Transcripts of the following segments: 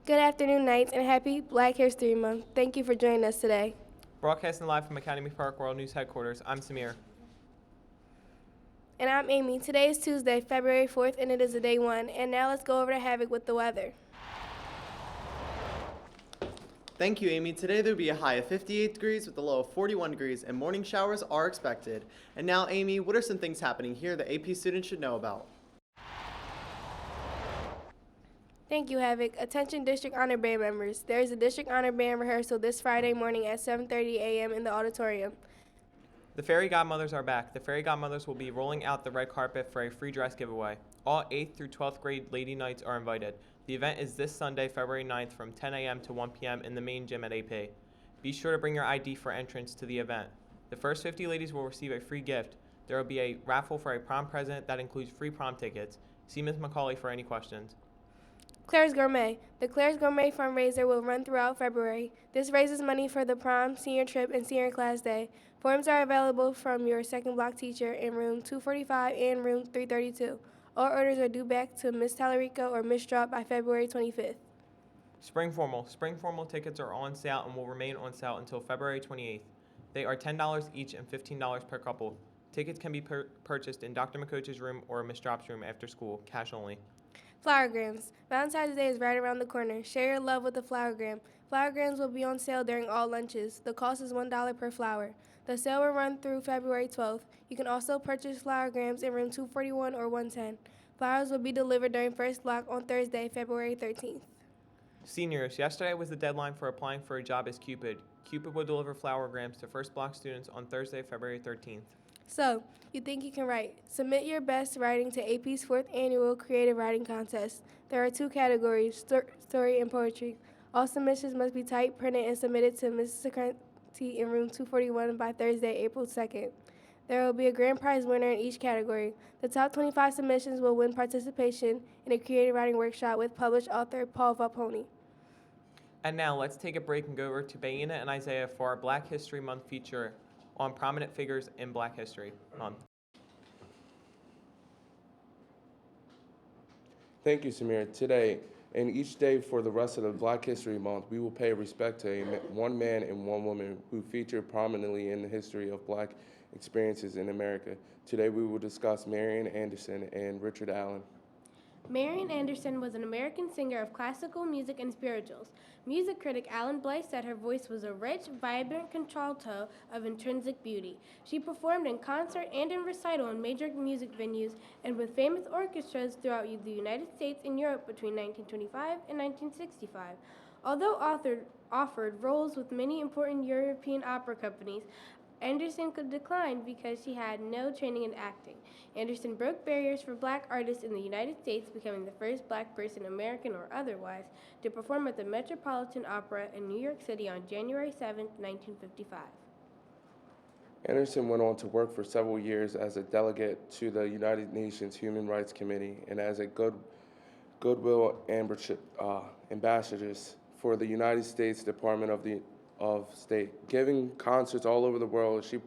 Good afternoon, Knights, and happy Black History Month. Thank you for joining us today. Broadcasting live from Academy Park World News Headquarters, I'm Samir. And I'm Amy. Today is Tuesday, February 4th, and it is a day one. And now let's go over to Havoc with the weather. Thank you, Amy. Today there will be a high of 58 degrees with a low of 41 degrees, and morning showers are expected. And now, Amy, what are some things happening here that AP students should know about? Thank you, Havoc. Attention District Honor Band members. There is a District Honor Band rehearsal this Friday morning at 7:30 a.m. in the auditorium. The Fairy Godmothers are back. The Fairy Godmothers will be rolling out the red carpet for a free dress giveaway. All 8th through 12th grade Lady Knights are invited. The event is this Sunday, February 9th from 10 a.m. to 1 p.m. in the main gym at AP. Be sure to bring your ID for entrance to the event. The first 50 ladies will receive a free gift. There will be a raffle for a prom present that includes free prom tickets. See Ms. McCauley for any questions. Claire's Gourmet. The Claire's Gourmet fundraiser will run throughout February. This raises money for the prom, senior trip, and senior class day. Forms are available from your second block teacher in room 245 and room 332. All orders are due back to Ms. Tallarico or Ms. Straub by February 25th. Spring Formal. Spring Formal tickets are on sale and will remain on sale until February 28th. They are $10 each and $15 per couple. Tickets can be purchased in Dr. McCoach's room or Ms. Straub's room after school, cash only. Flowergrams. Valentine's Day is right around the corner. Share your love with a flowergram. Flowergrams will be on sale during all lunches. The cost is $1 per flower. The sale will run through February 12th. You can also purchase flowergrams in room 241 or 110. Flowers will be delivered during first block on Thursday, February 13th. Seniors, yesterday was the deadline for applying for a job as Cupid. Cupid will deliver flowergrams to first block students on Thursday, February 13th. So, you think you can write? Submit your best writing to AP's 4th Annual Creative Writing Contest. There are 2 categories, story and poetry. All submissions must be typed, printed, and submitted to Mrs. Socrates in room 241 by Thursday, April 2nd. There will be a grand prize winner in each category. The top 25 submissions will win participation in a creative writing workshop with published author Paul Vaponi. And now let's take a break and go over to Baina and Isaiah for our Black History Month feature on prominent figures in Black History Month. Thank you, Samir. Today, and each day for the rest of the Black History Month, we will pay respect to one man and one woman who feature prominently in the history of Black experiences in America. Today, we will discuss Marian Anderson and Richard Allen. Marian Anderson was an American singer of classical music and spirituals. Music critic Alan Blythe said her voice was a rich, vibrant contralto of intrinsic beauty. She performed in concert and in recital in major music venues and with famous orchestras throughout the United States and Europe between 1925 and 1965. Although offered roles with many important European opera companies, Anderson could decline because she had no training in acting. Anderson broke barriers for Black artists in the United States, becoming the first Black person, American or otherwise, to perform at the Metropolitan Opera in New York City on January 7, 1955. Anderson went on to work for several years as a delegate to the United Nations Human Rights Committee and as a goodwill ambassador for the United States Department of State. Giving concerts all over the world, she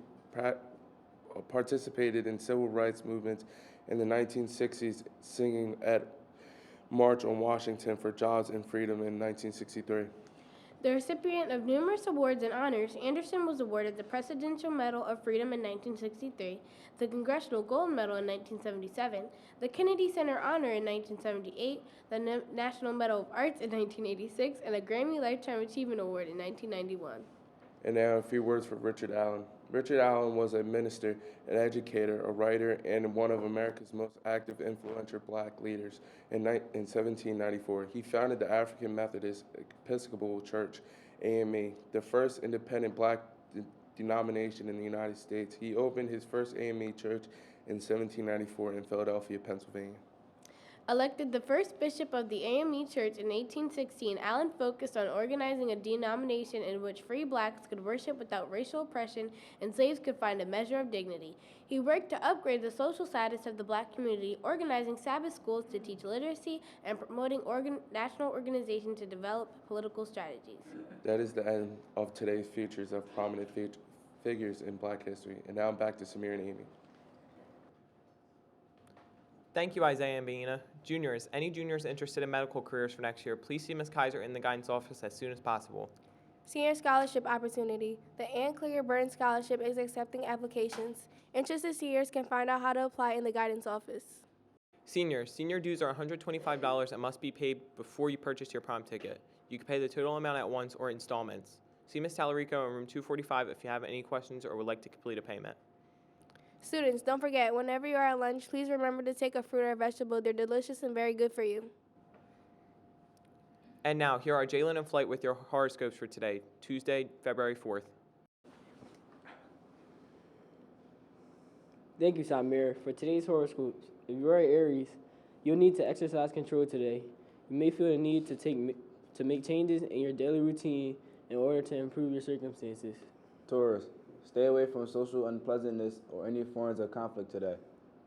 participated in civil rights movements in the 1960s, singing at March on Washington for Jobs and Freedom in 1963. The recipient of numerous awards and honors, Anderson was awarded the Presidential Medal of Freedom in 1963, the Congressional Gold Medal in 1977, the Kennedy Center Honor in 1978, the National Medal of Arts in 1986, and a Grammy Lifetime Achievement Award in 1991. And now a few words for Richard Allen. Richard Allen was a minister, an educator, a writer, and one of America's most active, influential Black leaders. In 1794, he founded the African Methodist Episcopal Church, AME, the first independent Black denomination in the United States. He opened his first AME church in 1794 in Philadelphia, Pennsylvania. Elected the first bishop of the AME Church in 1816, Allen focused on organizing a denomination in which free Blacks could worship without racial oppression and slaves could find a measure of dignity. He worked to upgrade the social status of the Black community, organizing Sabbath schools to teach literacy and promoting national organization to develop political strategies. That is the end of today's features of prominent figures in Black history. And now back to Samir and Amy. Thank you, Isaiah and Baina. Juniors, any juniors interested in medical careers for next year, please see Ms. Kaiser in the guidance office as soon as possible. Senior Scholarship Opportunity. The Ann Clear Burton Scholarship is accepting applications. Interested seniors can find out how to apply in the guidance office. Seniors, senior dues are $125 and must be paid before you purchase your prom ticket. You can pay the total amount at once or installments. See Ms. Talarico in room 245 if you have any questions or would like to complete a payment. Students, don't forget, whenever you are at lunch, please remember to take a fruit or vegetable. They're delicious and very good for you. And now, here are Jalen and Flight with your horoscopes for today, Tuesday, February 4th. Thank you, Samir. For today's horoscopes, if you are Aries, you'll need to exercise control today. You may feel the need to make changes in your daily routine in order to improve your circumstances. Taurus, stay away from social unpleasantness or any forms of conflict today.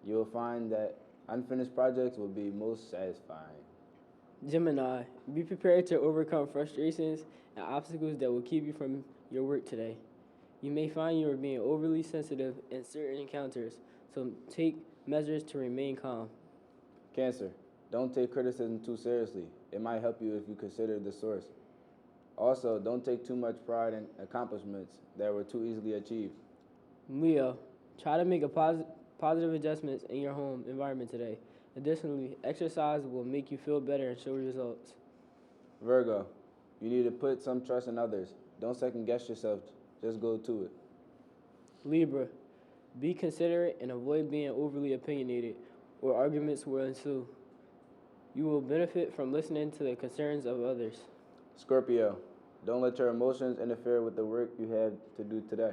You will find that unfinished projects will be most satisfying. Gemini, be prepared to overcome frustrations and obstacles that will keep you from your work today. You may find you are being overly sensitive in certain encounters, so take measures to remain calm. Cancer, don't take criticism too seriously. It might help you if you consider the source. Also, don't take too much pride in accomplishments that were too easily achieved. Leo, try to make positive adjustments in your home environment today. Additionally, exercise will make you feel better and show results. Virgo, you need to put some trust in others. Don't second guess yourself, just go to it. Libra, be considerate and avoid being overly opinionated, or arguments will ensue. You will benefit from listening to the concerns of others. Scorpio, don't let your emotions interfere with the work you have to do today,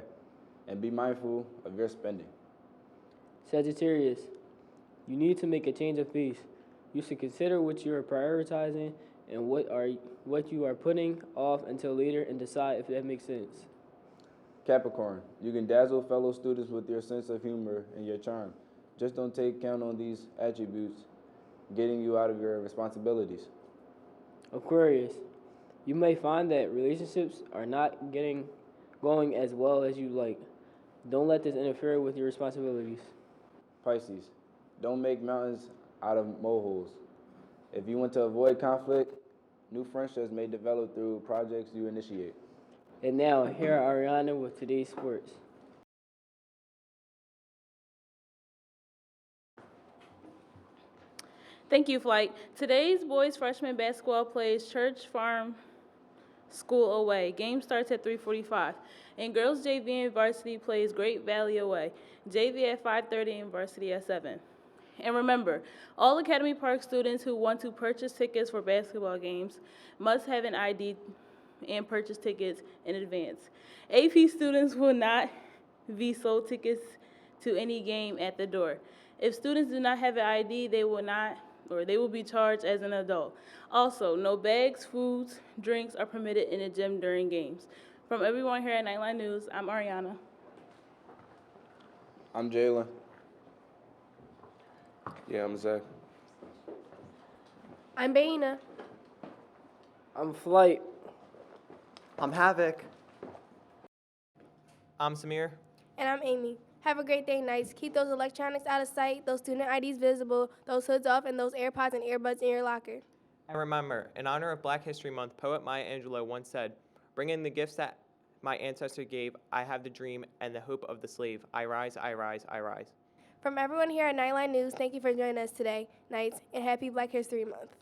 and be mindful of your spending. Sagittarius, you need to make a change of pace. You should consider what you are prioritizing and what you are putting off until later and decide if that makes sense. Capricorn, you can dazzle fellow students with your sense of humor and your charm. Just don't take count on these attributes getting you out of your responsibilities. Aquarius, you may find that relationships are not going as well as you like. Don't let this interfere with your responsibilities. Pisces, don't make mountains out of molehills. If you want to avoid conflict, new friendships may develop through projects you initiate. And now, here are Ariana with today's sports. Thank you, Flight. Today's boys freshman basketball plays Church Farm School away. Game starts at 3:45. And girls JV and varsity plays Great Valley away. JV at 5:30 and varsity at 7. And remember, all Academy Park students who want to purchase tickets for basketball games must have an ID and purchase tickets in advance. AP students will not be sold tickets to any game at the door. If students do not have an ID, they will be charged as an adult. Also, no bags, foods, drinks are permitted in the gym during games. From everyone here at Knightline News, I'm Ariana. I'm Jalen. Yeah, I'm Zach. I'm Baina. I'm Flight. I'm Havoc. I'm Samir. And I'm Amy. Have a great day, Knights. Keep those electronics out of sight, those student IDs visible, those hoods off, and those AirPods and earbuds in your locker. And remember, in honor of Black History Month, poet Maya Angelou once said, "Bring in the gifts that my ancestor gave. I have the dream and the hope of the slave. I rise, I rise, I rise." From everyone here at Knightline News, thank you for joining us today, Knights, and happy Black History Month.